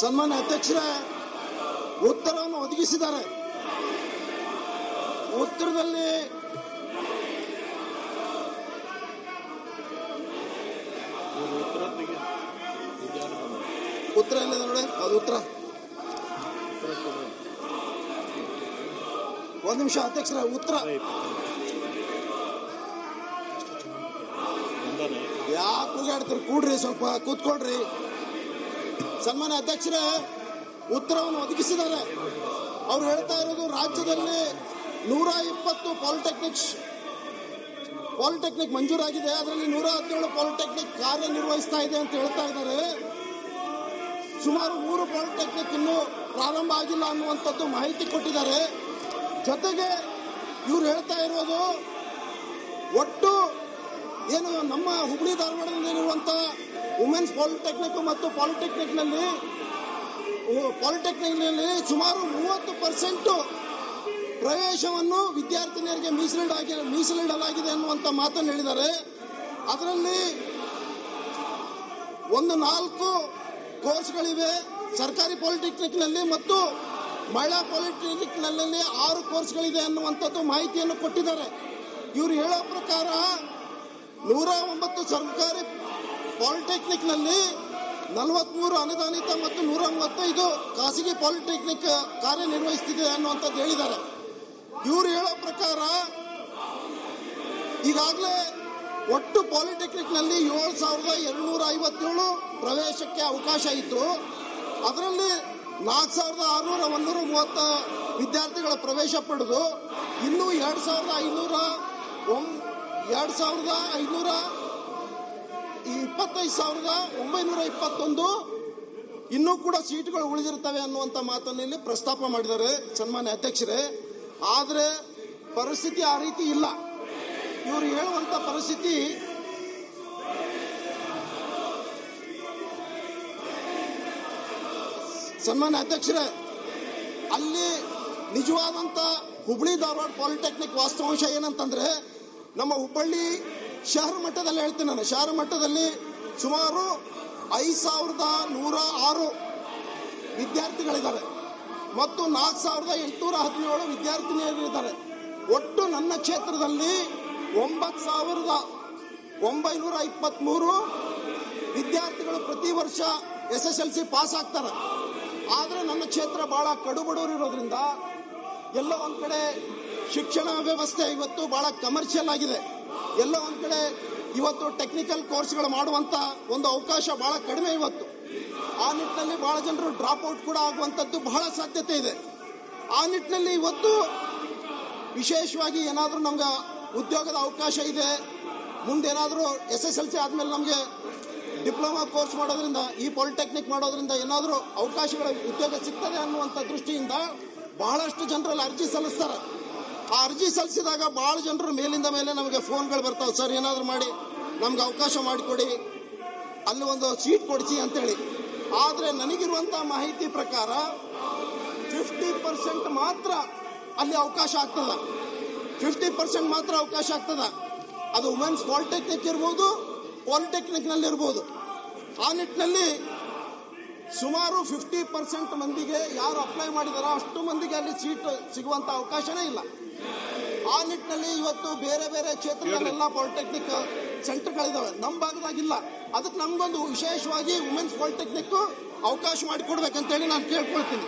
ಸನ್ಮಾನ್ಯ ಅಧ್ಯಕ್ಷರೇ, ಉತ್ತರವನ್ನು ಒದಗಿಸಿದ್ದಾರೆ. ಉತ್ತರದಲ್ಲಿ ಉತ್ತರ ಎಲ್ಲಿದೆ ನೋಡಿ, ಅದು ಉತ್ತರ. ಒಂದು ನಿಮಿಷ ಅಧ್ಯಕ್ಷರೇ, ಉತ್ತರ ಯಾಕೆ ಕೂಗಾಡ್ತಾರೆ? ಕೂಡ್ರಿ, ಸ್ವಲ್ಪ ಕೂತ್ಕೊಳ್ರಿ. ಸನ್ಮಾನ್ಯ ಅಧ್ಯಕ್ಷರೇ, ಉತ್ತರವನ್ನು ಒದಗಿಸಿದ್ದಾರೆ. ಅವ್ರು ಹೇಳ್ತಾ ಇರೋದು ರಾಜ್ಯದಲ್ಲಿ 120 ಪಾಲಿಟೆಕ್ನಿಕ್ ಮಂಜೂರಾಗಿದೆ, ಅದರಲ್ಲಿ 117 ಪಾಲಿಟೆಕ್ನಿಕ್ ಕಾರ್ಯನಿರ್ವಹಿಸ್ತಾ ಇದೆ ಅಂತ ಹೇಳ್ತಾ ಇದ್ದಾರೆ. ಸುಮಾರು 3 ಪಾಲಿಟೆಕ್ನಿಕ್ ಇನ್ನೂ ಪ್ರಾರಂಭ ಆಗಿಲ್ಲ ಅನ್ನುವಂಥದ್ದು ಮಾಹಿತಿ ಕೊಟ್ಟಿದ್ದಾರೆ. ಜೊತೆಗೆ ಇವ್ರು ಹೇಳ್ತಾ ಇರೋದು ಒಟ್ಟು ಏನು ನಮ್ಮ ಹುಬ್ಬಳ್ಳಿ ಧಾರವಾಡದಲ್ಲಿರುವಂತಹ ವುಮೆನ್ಸ್ ಪಾಲಿಟೆಕ್ನಿಕ್ ಮತ್ತು ಪಾಲಿಟೆಕ್ನಿಕ್ನಲ್ಲಿ ಸುಮಾರು 30% ಪ್ರವೇಶವನ್ನು ವಿದ್ಯಾರ್ಥಿನಿಯರಿಗೆ ಮೀಸಲಿಡಲಾಗಿದೆ ಅನ್ನುವಂಥ ಮಾತನ್ನು ಹೇಳಿದ್ದಾರೆ. ಅದರಲ್ಲಿ 4 ಕೋರ್ಸ್ಗಳಿವೆ ಸರ್ಕಾರಿ ಪಾಲಿಟೆಕ್ನಿಕ್ನಲ್ಲಿ ಮತ್ತು ಮಹಿಳಾ ಪಾಲಿಟೆಕ್ನಿಕ್ನಲ್ಲಿ 6 ಕೋರ್ಸ್ಗಳಿದೆ ಅನ್ನುವಂಥದ್ದು ಮಾಹಿತಿಯನ್ನು ಕೊಟ್ಟಿದ್ದಾರೆ. ಇವರು ಹೇಳೋ ಪ್ರಕಾರ 109 ಸರ್ಕಾರಿ ಪಾಲಿಟೆಕ್ನಿಕ್ನಲ್ಲಿ 43 ಅನುದಾನಿತ ಮತ್ತು 135 ಖಾಸಗಿ ಪಾಲಿಟೆಕ್ನಿಕ್ ಕಾರ್ಯನಿರ್ವಹಿಸುತ್ತಿದೆ ಅನ್ನುವಂಥದ್ದು ಹೇಳಿದ್ದಾರೆ. ಇವರು ಹೇಳೋ ಪ್ರಕಾರ ಈಗಾಗಲೇ ಒಟ್ಟು ಪಾಲಿಟೆಕ್ನಿಕ್ನಲ್ಲಿ 7,257 ಪ್ರವೇಶಕ್ಕೆ ಅವಕಾಶ ಇತ್ತು. ಅದರಲ್ಲಿ 4,630 ವಿದ್ಯಾರ್ಥಿಗಳ ಪ್ರವೇಶ ಪಡೆದು ಇನ್ನೂ 25,921 ಇನ್ನೂ ಕೂಡ ಸೀಟ್ಗಳು ಉಳಿದಿರ್ತವೆ ಅನ್ನುವಂಥ ಮಾತನ್ನು ಇಲ್ಲಿ ಪ್ರಸ್ತಾಪ ಮಾಡಿದ್ದಾರೆ ಸನ್ಮಾನ್ಯ ಅಧ್ಯಕ್ಷರೇ. ಆದರೆ ಪರಿಸ್ಥಿತಿ ಆ ರೀತಿ ಇಲ್ಲ. ಇವರು ಹೇಳುವಂತ ಪರಿಸ್ಥಿತಿ ಸನ್ಮಾನ್ಯ ಅಧ್ಯಕ್ಷರೇ, ಅಲ್ಲಿ ನಿಜವಾದಂತ ಹುಬ್ಬಳ್ಳಿ ಧಾರವಾಡ ಪಾಲಿಟೆಕ್ನಿಕ್ ವಾಸ್ತವಾಂಶ ಏನಂತಂದ್ರೆ, ನಮ್ಮ ಹುಬ್ಬಳ್ಳಿ ಶಹರ ಮಟ್ಟದಲ್ಲಿ ಹೇಳ್ತೀನಿ ನಾನು, ಶಹರ ಮಟ್ಟದಲ್ಲಿ ಸುಮಾರು 5,106 ವಿದ್ಯಾರ್ಥಿಗಳಿದ್ದಾರೆ ಮತ್ತು 4,817 ವಿದ್ಯಾರ್ಥಿನಿಯರಿದ್ದಾರೆ. ಒಟ್ಟು ನನ್ನ ಕ್ಷೇತ್ರದಲ್ಲಿ 9,923 ವಿದ್ಯಾರ್ಥಿಗಳು ಪ್ರತಿ ವರ್ಷ SSLC ಪಾಸ್ ಆಗ್ತಾರೆ. ಆದರೆ ನನ್ನ ಕ್ಷೇತ್ರ ಬಹಳ ಕಡುಬಡವರು ಇರೋದ್ರಿಂದ ಎಲ್ಲ ಒಂದ್ ಕಡೆ ಶಿಕ್ಷಣ ವ್ಯವಸ್ಥೆ ಇವತ್ತು ಬಹಳ ಕಮರ್ಷಿಯಲ್ ಆಗಿದೆ. ಎಲ್ಲ ಒಂದ್ ಕಡೆ ಇವತ್ತು ಟೆಕ್ನಿಕಲ್ ಕೋರ್ಸ್ಗಳು ಮಾಡುವಂತ ಒಂದು ಅವಕಾಶ ಬಹಳ ಕಡಿಮೆ ಇವತ್ತು. ಆ ನಿಟ್ಟಿನಲ್ಲಿ ಬಹಳ ಜನರು ಡ್ರಾಪ್ ಔಟ್ ಕೂಡ ಆಗುವಂತದ್ದು ಬಹಳ ಸಾಧ್ಯತೆ ಇದೆ. ಆ ನಿಟ್ಟಿನಲ್ಲಿ ಇವತ್ತು ವಿಶೇಷವಾಗಿ ಏನಾದರೂ ನಮ್ಗೆ ಉದ್ಯೋಗದ ಅವಕಾಶ ಇದೆ, ಮುಂದೇನಾದರೂ SSLC ಆದ್ಮೇಲೆ ನಮಗೆ ಡಿಪ್ಲೊಮಾ ಕೋರ್ಸ್ ಮಾಡೋದ್ರಿಂದ, ಈ ಪಾಲಿಟೆಕ್ನಿಕ್ ಮಾಡೋದ್ರಿಂದ ಏನಾದರೂ ಅವಕಾಶಗಳ ಉದ್ಯೋಗ ಸಿಗ್ತದೆ ಅನ್ನುವಂಥ ದೃಷ್ಟಿಯಿಂದ ಬಹಳಷ್ಟು ಜನರಲ್ಲಿ ಅರ್ಜಿ ಸಲ್ಲಿಸ್ತಾರೆ. ಆ ಅರ್ಜಿ ಸಲ್ಲಿಸಿದಾಗ ಬಹಳ ಜನರು ಮೇಲಿಂದ ಮೇಲೆ ನಮಗೆ ಫೋನ್ಗಳು ಬರ್ತಾವೆ, ಸರ್ ಏನಾದರೂ ಮಾಡಿ ನಮ್ಗೆ ಅವಕಾಶ ಮಾಡಿಕೊಡಿ, ಅಲ್ಲಿ ಒಂದು ಸೀಟ್ ಕೊಡಿಸಿ ಅಂತೇಳಿ. ಆದರೆ ನನಗಿರುವಂಥ ಮಾಹಿತಿ ಪ್ರಕಾರ 50% ಮಾತ್ರ ಅಲ್ಲಿ ಅವಕಾಶ ಆಗ್ತದ, 50% ಮಾತ್ರ ಅವಕಾಶ ಆಗ್ತದ. ಅದು ವುಮೆನ್ಸ್ ಪಾಲಿಟೆಕ್ನಿಕ್ ಇರ್ಬೋದು, ಪಾಲಿಟೆಕ್ನಿಕ್ನಲ್ಲಿ ಇರ್ಬೋದು. ಆ ನಿಟ್ಟಿನಲ್ಲಿ ಸುಮಾರು 50% ಮಂದಿಗೆ ಯಾರು ಅಪ್ಲೈ ಮಾಡಿದಾರೋ ಅಷ್ಟು ಮಂದಿಗೆ ಅಲ್ಲಿ ಸೀಟ್ ಸಿಗುವಂತ ಅವಕಾಶನೇ ಇಲ್ಲ. ಆ ನಿಟ್ಟಿನಲ್ಲಿ ಇವತ್ತು ಬೇರೆ ಬೇರೆ ಕ್ಷೇತ್ರದಲ್ಲೆಲ್ಲ ಪಾಲಿಟೆಕ್ನಿಕ್ ಸೆಂಟರ್ಗಳಿದಾವೆ, ನಮ್ಮ ಭಾಗದಾಗಿಲ್ಲ. ಅದಕ್ಕೆ ನಮಗೊಂದು ವಿಶೇಷವಾಗಿ ವುಮೆನ್ಸ್ ಪಾಲಿಟೆಕ್ನಿಕ್ ಅವಕಾಶ ಮಾಡಿಕೊಡ್ಬೇಕಂತೇಳಿ ನಾನು ಕೇಳ್ಕೊಳ್ತೀನಿ.